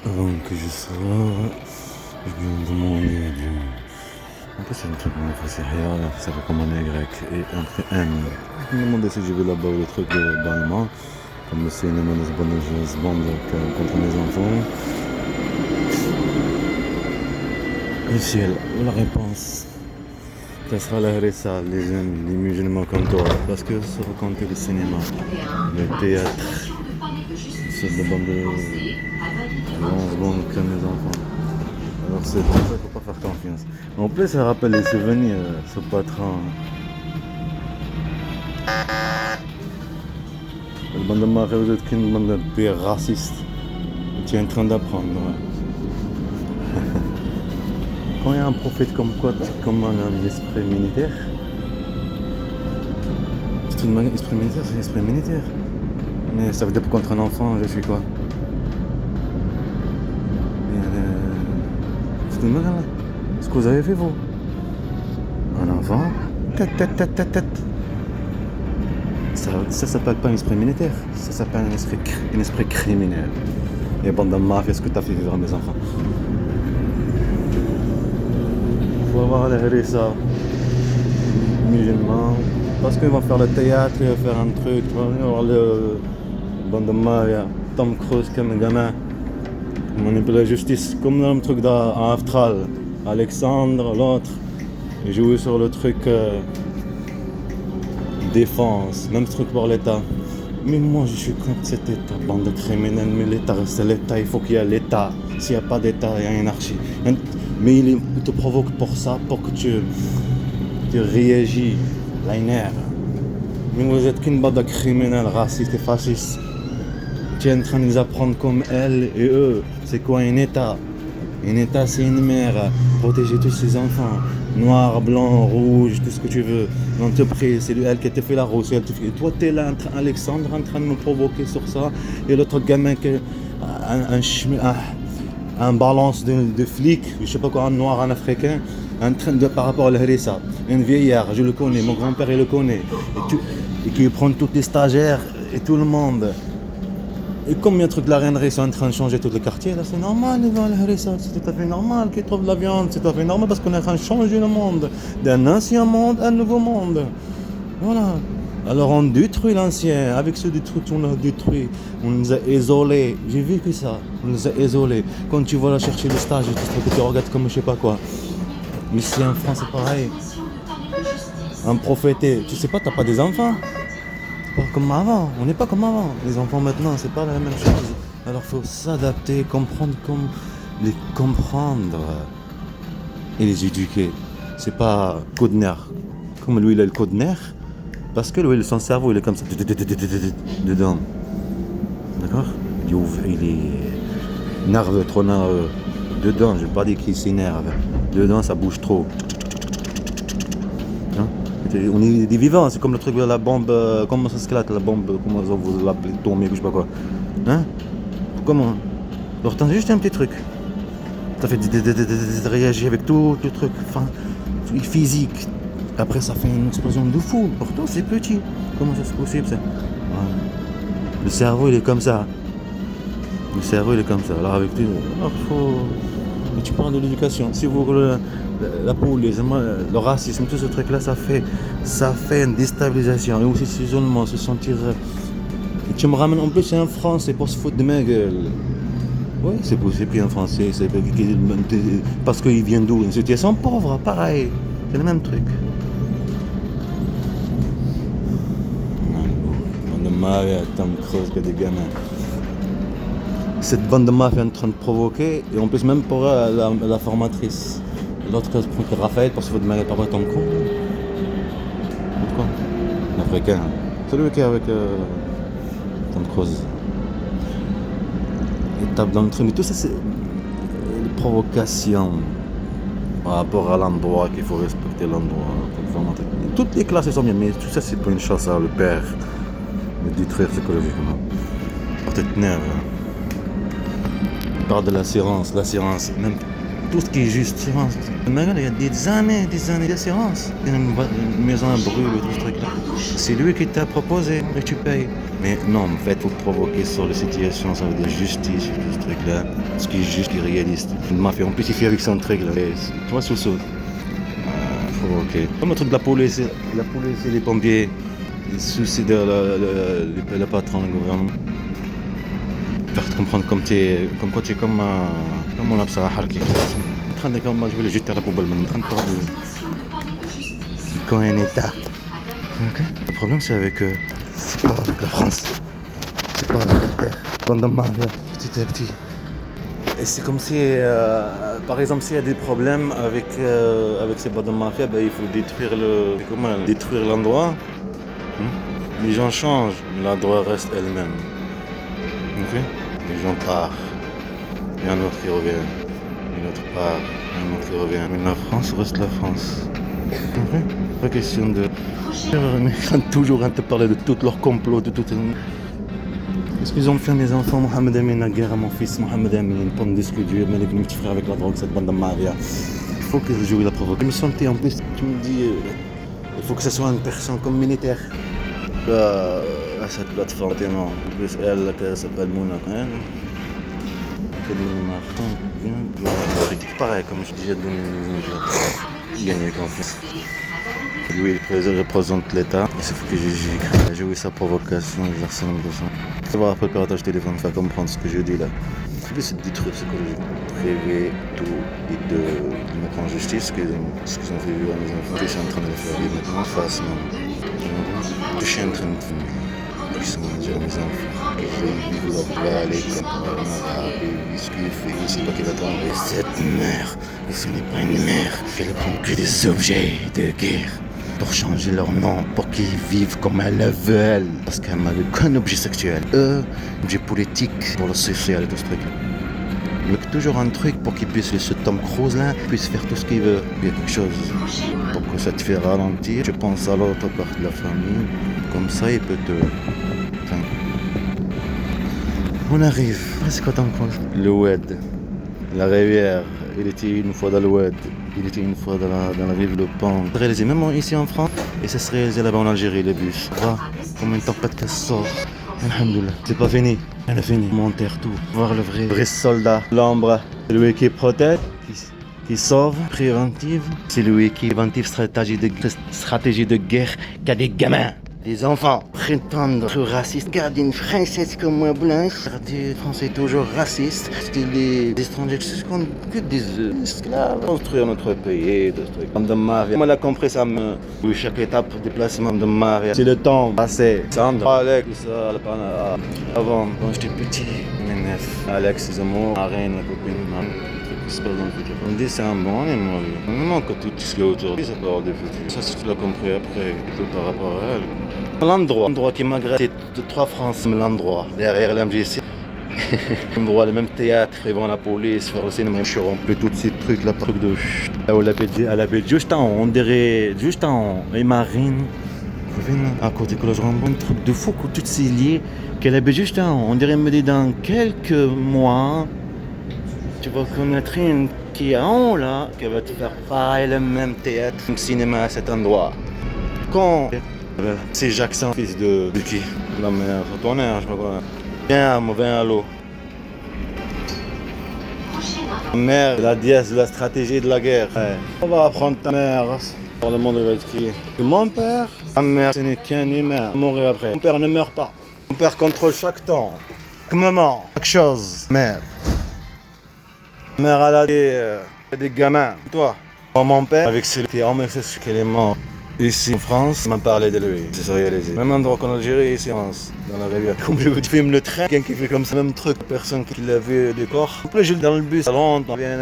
Avant que je sois, je lui ai demandé à Dieu. En plus, c'est un truc, c'est rien, ça fait comme un Y et entre M. Je me demandais si je vais là-bas ou le truc d'allemand, comme c'est une bonne bande contre mes enfants. Le ciel, la réponse, ça sera la RSA, les jeunes, les musulmans comme toi, parce que se raconter le cinéma, le théâtre, c'est de bande de bon que mes enfants. Alors c'est pour ça qu'il ne faut pas faire confiance. En plus, ça rappelle les souvenirs, ce patron. Le bande de mafia, vous êtes qu'une bande de pire raciste. Tu es en train d'apprendre. Ouais. Quand il y a un prophète comme quoi, comme un esprit militaire, c'est un esprit militaire, c'est un esprit militaire. Mais ça veut dire contre un enfant, je suis quoi? C'est une là. Ce que vous avez fait, vous. Un enfant, tête. Ça s'appelle pas un esprit militaire, ça s'appelle un esprit criminel. Et bande de mafia, ce que tu as fait vivre à mes enfants. Il faut avoir les ça, musulmans, parce qu'ils vont faire le théâtre, ils vont faire un truc, ils vont avoir le bande de mafia, Tom Cruise comme un gamin, manipuler la justice, comme dans le truc d'Aftral, Alexandre, l'autre, il jouait sur le truc défense, même truc pour l'État. Mais moi je suis contre cet État, bande de criminels, mais l'État c'est l'État, il faut qu'il y ait l'État. S'il n'y a pas d'État, il y a anarchie. Mais il te provoque pour ça, pour que tu réagis, l'énerve. Mais vous êtes qu'une bande de criminels, racistes et fascistes. Tu es en train de les apprendre comme elles et eux. C'est quoi un État? Un État, c'est une mère, protéger tous ses enfants. Noir, blanc, rouge, tout ce que tu veux. L'entreprise, c'est elle qui t'a fait la rose. Et toi, t'es là, Alexandre, en train de me provoquer sur ça. Et l'autre gamin, un balance de flic, je sais pas quoi, un noir, un africain, en train de, par rapport à l'Harissa. Un vieillard, je le connais, mon grand-père, il le connaît. Et qui prend tous les stagiaires et tout le monde. Et combien de trucs de la reine sont en train de changer tout le quartier, là c'est normal, c'est tout à fait normal qu'ils trouvent de la viande, c'est tout à fait normal parce qu'on est en train de changer le monde, d'un ancien monde à un nouveau monde. Voilà. Alors on détruit l'ancien, avec ce détruit on a détruit, on nous a isolés, j'ai vécu ça, on nous a isolés. Quand tu vas là chercher le stage, tu regardes comme je sais pas quoi. Mais ici en France c'est pareil. Un prophété, tu sais pas, t'as pas des enfants? Pas comme avant, on n'est pas comme avant. Les enfants maintenant, c'est pas la même chose. Alors faut s'adapter, comprendre comme les comprendre et les éduquer. C'est pas coup de nerf. Comme lui il a le coup de nerf, parce que lui son cerveau il est comme ça dedans. D'accord? Il est nerveux, trop nerveux. Dedans, je vais pas dire qu'il s'énerve. Dedans ça bouge trop. On est des vivants, c'est comme le truc de la bombe, comment ça s'éclate la bombe, comment vous l'appelez, tourner, je sais pas quoi. Hein? Comment? Alors t'as juste un petit truc. Ça fait réagir avec tout le truc physique. Après ça fait une explosion de fou. Pourtant c'est petit. Comment ça c'est possible ça? Le cerveau il est comme ça. Le cerveau il est comme ça. Alors avec tout, alors faut. Mais tu parles de l'éducation. Si vous la police, le racisme, tout ce truc là, ça fait une déstabilisation et aussi cet isolement, se sentir. Et tu me ramènes en plus c'est un français pour se foutre de ma gueule. Oui, c'est possible un français, c'est parce qu'il vient d'où? Une situation pauvre, pareil, c'est le même truc. Bande de mafia, Tom Cruise, que des gamins. Cette bande de mafia est en train de provoquer, et en plus même pour la formatrice. L'autre cas, c'est Raphaël, parce qu'il faut demander par ton con. Quoi? L'Africain. Celui qui est avec Tom Cruise. Il tape dans le truc. Mais tout ça, c'est une provocation par rapport à l'endroit, qu'il faut respecter l'endroit. Toutes les classes sont bien, mais tout ça, c'est pas une chance à le père de détruire psychologiquement. Peut-être nerf. On parle de l'assurance, même tout ce qui est juste assurance. Il y a des années d'assurance. Une maison à brûler, tout ce truc-là. C'est lui qui t'a proposé et tu payes. Mais non, en fait, il faut provoquer sur la situation, ça veut dire justice, tout ce truc-là. Ce qui est juste, ce qui est réaliste. Une mafia, on peut s'y faire avec son truc là. Tu vois, sous provoquer. Comme le truc de la police et les pompiers, les soucis de le patron, le gouvernement. Faire te comprendre comme quoi tu es comme on a ça à Harki. En train de comme moi, je vais le jeter à la poubelle, en train de parler de quand un état. Okay. Le problème c'est avec c'est pas avec la France, c'est pas avec la terre. Pendant ma vie, petit à petit. Et c'est comme si, par exemple, s'il y a des problèmes avec ces bandes de mafia, il faut détruire l'endroit. Les gens changent, mais l'endroit reste elle-même. Okay? Les gens partent, et un autre qui revient, une autre part, un autre qui revient. Mais la France reste la France. Okay? Pas question de... toujours à te parler de tous leurs complots, de tout... Qu'est-ce qu'ils ont fait mes enfants, Mohamed Amin, la guerre à mon fils Mohamed Amin, pour me discuter, mais les petits frères avec la drogue, cette bande de mafia. Il faut que je joue la provoque. Je me sentais en plus, tu me dis, il faut que ce soit une personne comme militaire. À cette plateforme, en plus elle, qui s'appelle Mouna, critique pareil, comme je disais, gagner confiance. Lui, il représente l'État. Il faut que j'ai joué sa provocation, exercer l'impression. Ça va après le piratage téléphone, faire comprendre ce que je dis là. C'est des trucs psychologiques. Rêver tout et de mettre en justice ce qu'ils ont fait vivre à mes enfants. Je suis en train de le faire vivre maintenant en face même. Je suis en train de finir. Ils sont dire à mes enfants qu'ils vivent leur vie à l'école, et ce qu'il fait, c'est pas qu'il va tomber. Cette mère, ce n'est pas une mère. Elle prend que des objets de guerre pour changer leur nom, pour qu'ils vivent comme elles le veulent. Parce qu'elle n'a qu'un objet sexuel. Objet politique pour le social et tout ce truc. Il y a toujours un truc pour qu'il puisse, ce Tom Cruise là, puisse faire tout ce qu'il veut. Il y a quelque chose pour que ça te fait ralentir. Tu penses à l'autre partie de la famille. Comme ça, il peut te... Enfin... On arrive. C'est quoi ton pense? Le Oued. La rivière. Il était une fois dans le Oued. Il était une fois dans la rive Le Pont. C'est réalisé même ici en France. Et ça se réalisé là-bas en Algérie, les bus. Voilà. Comme une tempête qui sort. Alhamdoulilah. C'est pas fini. Elle a fini. Monter tout. Voir le vrai soldat. L'ombre. Celui qui protège. Qui sauve. Préventive. C'est lui qui préventive stratégie de guerre qu'a des gamins. Des enfants prétendent être racistes. Regarde une française comme moi blanche. Les Français toujours racistes. C'est les étrangers que des esclaves. Construire notre pays, de trucs. Comme de mafia. Moi, la compris ça me... Oui, chaque étape de déplacement de mafia. C'est le temps passé. Sandra, Alex, tout ça, avant, quand j'étais petit, Alex, ses amours, la reine, la copine, on dit c'est un bon et mauvais. On manque tout ce qui est autour. Ça peut avoir des futur. Ça, si tu l'as compris après, tout par rapport à elle. L'endroit qui m'agresse, c'est de 3 France, l'endroit. Derrière l'MGC. L'endroit, le même théâtre, ils vont à la police, faire le cinéma. Je suis rempli tous ces trucs là, trucs de là où elle habite juste en haut, on dirait juste en haut. Les marines. À côté que je rends un truc de fou que tout s'est lié. Qu'elle habite juste en haut. On dirait me dit dans quelques mois. Tu vas connaître une qui est en haut là, qui va te faire pareil le même théâtre, le cinéma à cet endroit. Quand c'est Jackson, fils de qui? La mère, ton air, je sais pas quoi. Viens à l'eau. Ta mère, la déesse de la stratégie de la guerre. Ouais. On va apprendre ta mère. Pour le monde va être crié. Mon père, ta mère, ce n'est qu'un humain. Mourir après. Mon père ne meurt pas. Mon père contrôle chaque temps. Chaque moment. Chaque chose. Mère. Mère, elle a des gamins. Toi, mon père, avec ses hommes, c'est ce qu'elle est mort. Ici en France, il m'a parlé de lui. C'est réalisé. Même endroit qu'en Algérie, ici en France, dans la rivière. Comme je vous filme le train, quelqu'un qui fait comme ça, même truc. Personne qui l'a vu du corps. En plus, je suis dans le bus, à Londres, on vient